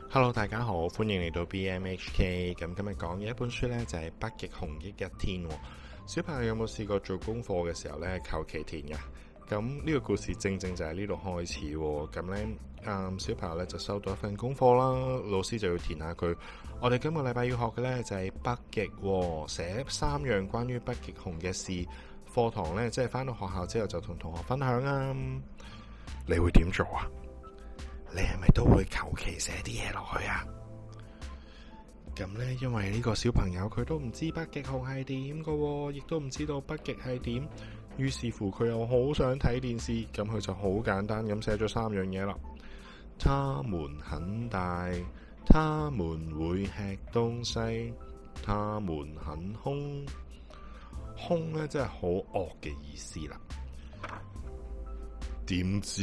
Hello，大家好，歡迎嚟到 BMHK。咁今日講嘅一本書呢，就係《北極熊的一天》。小朋友有冇試過做功課嘅時候呢，求其填㗎？咁呢個故事正正就係呢度開始。咁呢，小朋友呢就收到一份功課啦，老師就要填下佢。我哋今個禮拜要學嘅呢，就係北極，寫3樣關於北極熊嘅事。課堂呢，即係返到學校之後就同同學分享啊。你會點做啊？你係咪都會求其寫啲嘢落去啊？咁呢，因為呢個小朋友佢都唔知北極熊係點㗎，亦都唔知道北極係點，於是乎佢又好想睇電視，咁佢就好簡單咁寫咗3樣嘢啦。它們很大，它們會吃東西，它們很兇。兇呢，真係好惡嘅意思啦。點知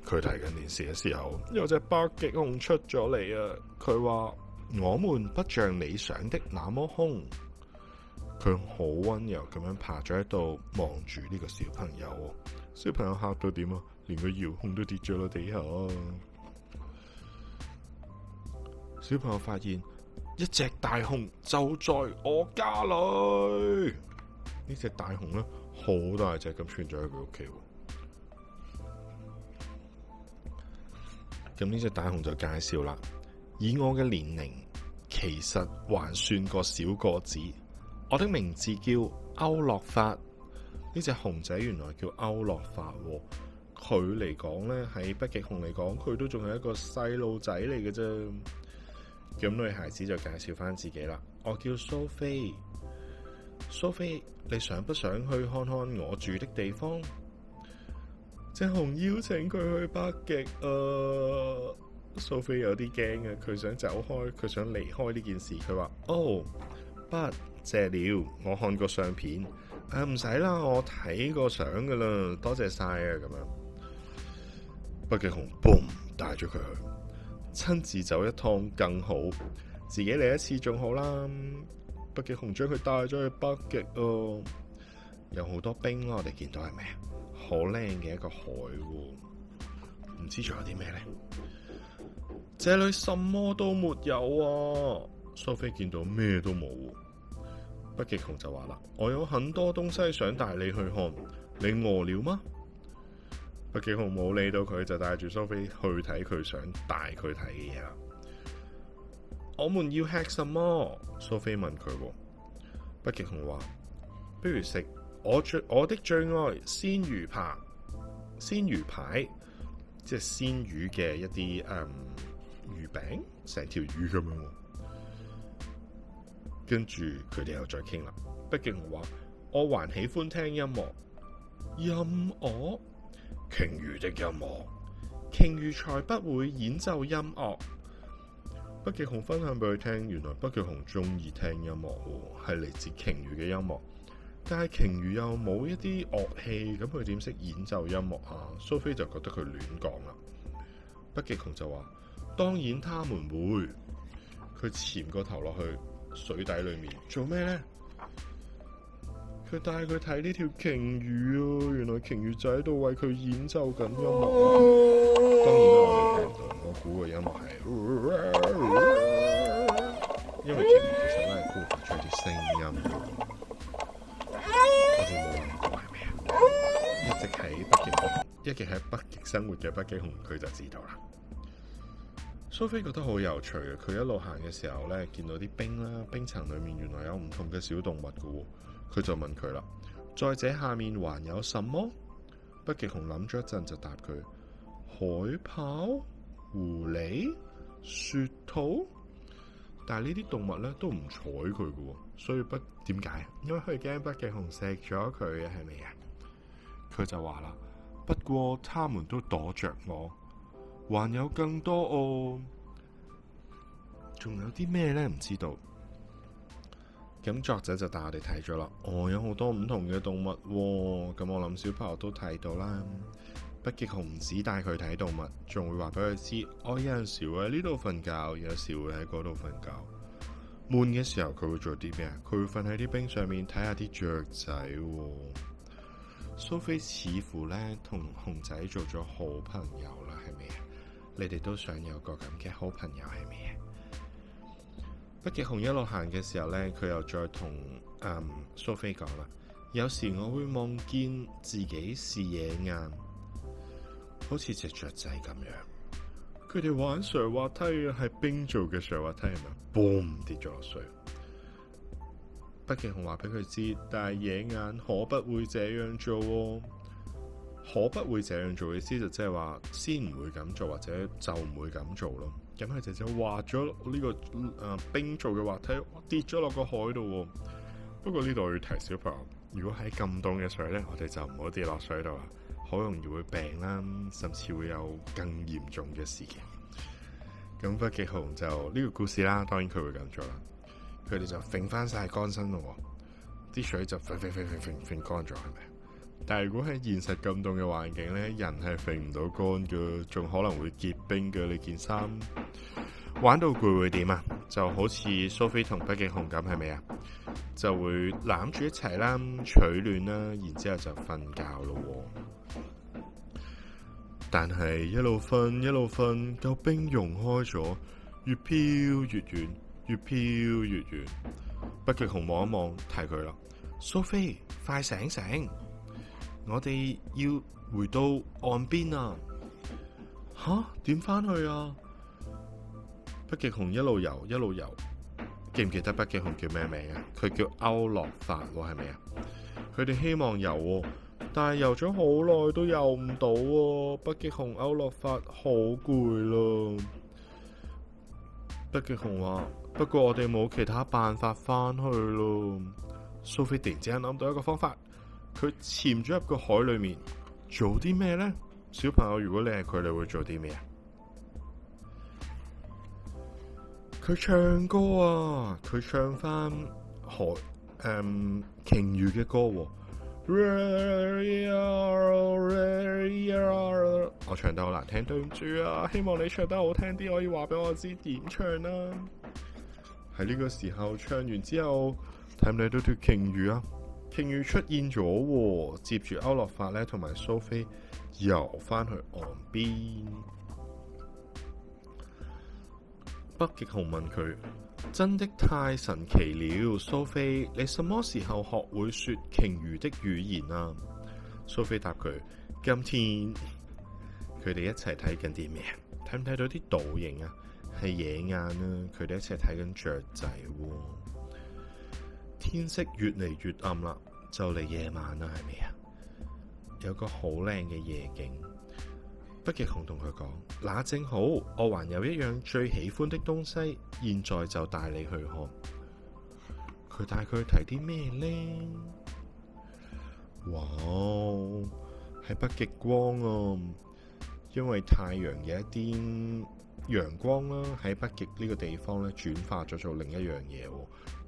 佢睇緊電視嘅時候，有隻北極熊出咗嚟啊！佢話：我們不像你想的那麼兇。佢好溫柔咁樣爬咗喺度望住呢個小朋友，小朋友嚇到點啊？連個遙控都跌咗落地下。小朋友發現一隻大熊就在我家裏，呢隻大熊呢，好大隻咁穿咗喺佢屋企。咁呢隻大熊就介紹啦，以我嘅年齡，其實還算個小個子。我的名字叫歐洛法。呢隻熊仔原來叫歐洛法，佢嚟講呢，喺北極熊嚟講，佢都仲係一個細路仔嚟嘅啫。咁女孩子就介紹翻自己啦，我叫蘇菲。蘇菲，你想不想去看看我住的地方？隻熊邀請佢去北極啊！蘇菲有啲驚啊，佢想走開，佢想離開呢件事。佢話：哦，不，謝了，我看過相片。唔使啦，我睇過相噶啦，多謝晒啊！咁樣，北極熊 boom 帶咗佢去，親自走一趟更好，自己嚟一次仲好啦。北極熊將佢帶咗去北極啊，有好多冰啦，我哋見到係咪啊？好靚嘅一個海，唔知仲有啲咩呢？這裏什麼都沒有啊！蘇菲見到咩都冇。北極熊就話啦：我有很多東西想帶你去看，你餓了嗎？北極熊冇理到佢，就帶住蘇菲去睇佢想帶佢睇嘅嘢啦。我們要吃什麼？蘇菲問佢。北極熊話：不如食我的最愛鮮魚排，鮮魚排即係鮮魚嘅一啲魚餅，成條魚咁樣。跟住佢哋又再傾啦。北極熊話：我還喜歡聽音樂，音樂，鯨魚的音樂，鯨魚才不會演奏音樂。北極熊分享俾佢聽，原來北極熊中意聽音樂，係嚟自鯨魚嘅音樂。但係鯨魚又冇一啲樂器，咁佢點識演奏音樂啊？蘇菲就覺得佢亂講啦。北極熊就話：當然他們會。佢潛個頭落去水底裏面做咩呢？佢帶佢睇呢條鯨魚啊！原來鯨魚就喺度為佢演奏緊音樂啊！當然啦，我哋聽唔到，我估個音樂係，因為鯨魚其實都係會發出啲聲音嘅。一直喺北極生活嘅北極熊，佢就知道啦。蘇菲覺得好有趣啊！佢一路行嘅時候呢，見到啲冰啦，冰層裏面原來有唔同嘅小動物㗎。佢就問佢啦：在這下面還有什麼？北極熊諗咗一陣就答佢：海豹、狐狸、雪兔。但係呢啲動物呢，都唔睬佢㗎，所以點解？因為佢驚北極熊食咗佢啊，係咪啊？佢就話啦：不過他們都躲着我，還有更多哦。仲有啲咩呢？唔知道。咁作者就帶我哋睇咗啦。有好多唔同嘅動物喎。咁我諗小朋友都睇到啦。北極熊唔止帶佢睇動物，仲會話俾佢知：我有陣時會喺呢度瞓覺，有時會喺嗰度瞓覺。悶嘅時候佢會做啲咩啊？佢會瞓喺啲冰上面睇下啲雀仔喎。蘇菲似乎呢同熊仔做咗好朋友啦，係咪啊？你哋都想有個咁嘅好朋友係咪啊？北極熊一路行嘅時候呢，佢又再同蘇菲講啦。有時我會望見自己是野雁，好似隻雀仔咁樣。佢哋玩上滑梯啊，係冰做嘅上滑梯係咪？boom 跌咗落水。北極熊話俾佢知，但係野雁可不會這樣做喎。可不會這樣做嘅意思就即係話先唔會咁做，或者就唔會咁做咯。咁佢就滑咗呢個冰做嘅滑梯，跌咗落個海度喎。不過呢度我要提小朋友，如果喺咁凍嘅水呢，我哋就唔好跌落水度啦，好容易會病啦，甚至會有更嚴重嘅事嘅。咁北極熊就呢個故事啦，當然佢會咁做啦。佢哋就揈翻晒乾身咯，啲水就揈乾咗，係咪？但係如果喺現實咁凍嘅環境呢，人係揈唔到乾嘅，仲可能會結冰嘅。你件衫玩到攰會點啊？就好似蘇菲同北極熊咁，係咪啊？就會攬住一齊啦，取暖啦，然之後就瞓覺咯。但係一路瞓，嚿冰融開咗，越飄越遠，越飄越遠。北極熊望一望，提佢啦：蘇菲，快醒醒！我哋要回到岸邊啊！吓，點返去啊？北極熊一路游，記唔記得北極熊叫咩名啊？佢叫歐洛法喎，係咪啊？佢哋希望游，但係游咗好耐都游唔到喎。北極熊歐洛法好攰咯。北極熊話：不過我哋冇其他辦法返去咯。蘇菲突然之間諗到一個方法。佢潛咗入個海裏面，做啲咩呢？小朋友，如果你係佢，你會做啲咩啊？佢唱歌啊！佢唱翻鯨魚嘅歌喎。我唱得好難聽，對唔住啊！希望你唱得好聽啲，可以話俾我知點唱啦。喺呢個時候唱完之後，睇唔睇到條鯨魚啊？鯨魚出現咗，接住歐洛法咧同埋蘇菲游翻去岸邊。北極熊問佢：真的太神奇了，蘇菲，你什麼時候學會說鯨魚的語言啊？蘇菲答佢：今天。佢哋一齊睇緊啲咩啊？睇唔睇到啲倒影啊？係野雁啊！佢哋一齊睇緊雀仔。天色越嚟越暗啦，就嚟夜晚啦，係咪啊？有個好靚嘅夜景。北極熊同佢講：那正好，我還有一樣最喜歡的東西，現在就帶你去看。佢帶佢去睇啲咩呢？哇，係北極光啊！因為太陽嘅一啲陽光啦，喺北極呢個地方咧轉化咗做另一樣嘢，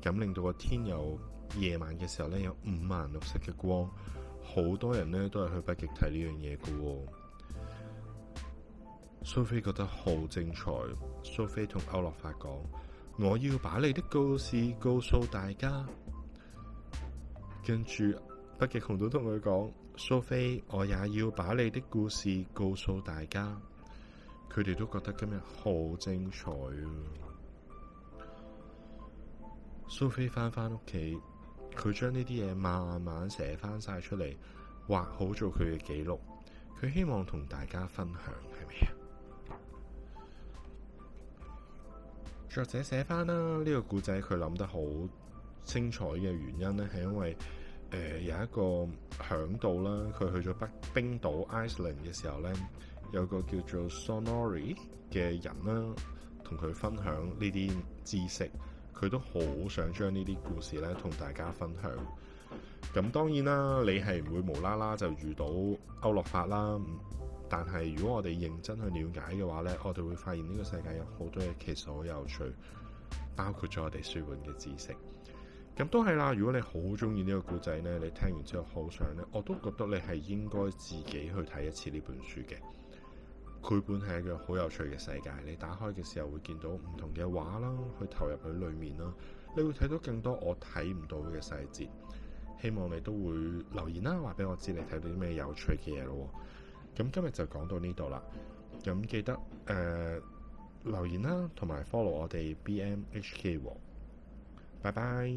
咁令到個天有夜晚嘅時候咧有5顏6色嘅光，好多人咧都係去北極睇呢樣嘢嘅。蘇菲覺得好精彩，蘇菲同歐洛法講：我要把你的故事告訴大家。跟住北極熊都同佢講：蘇菲，我也要把你的故事告訴大家。佢哋都覺得今日好精彩啊！蘇菲返屋企，佢將呢啲嘢慢慢寫返晒出嚟，畫好做佢嘅記錄。佢希望同大家分享，係咪啊？作者寫返啦，呢個故仔佢諗得好精彩嘅原因呢，係因為有一個響度啦，佢去咗冰島 Iceland 嘅時候呢，有個叫做 Sonori 嘅人啦，同佢分享呢啲知識，佢都好想將呢啲故事呢同大家分享。咁當然啦，你係唔會無啦啦就遇到歐洛法啦。但係如果我哋認真去了解嘅話呢，我哋會發現呢個世界有好多嘢其實好有趣，包括咗我哋書本嘅知識。咁都係啦，如果你好中意呢個故仔呢，你聽完之後好想呢，我都覺得你係應該自己去睇一次呢本書嘅。繪本係一個好有趣嘅世界，你打開嘅時候會見到唔同嘅畫啦，去投入去裏面啦，你會睇到更多我睇唔到嘅細節。希望你都會留言啦，話俾我知你睇到啲咩有趣嘅嘢咯。咁今日就講到呢度啦。咁記得留言啦，同埋 follow 我哋 BMHK。拜拜。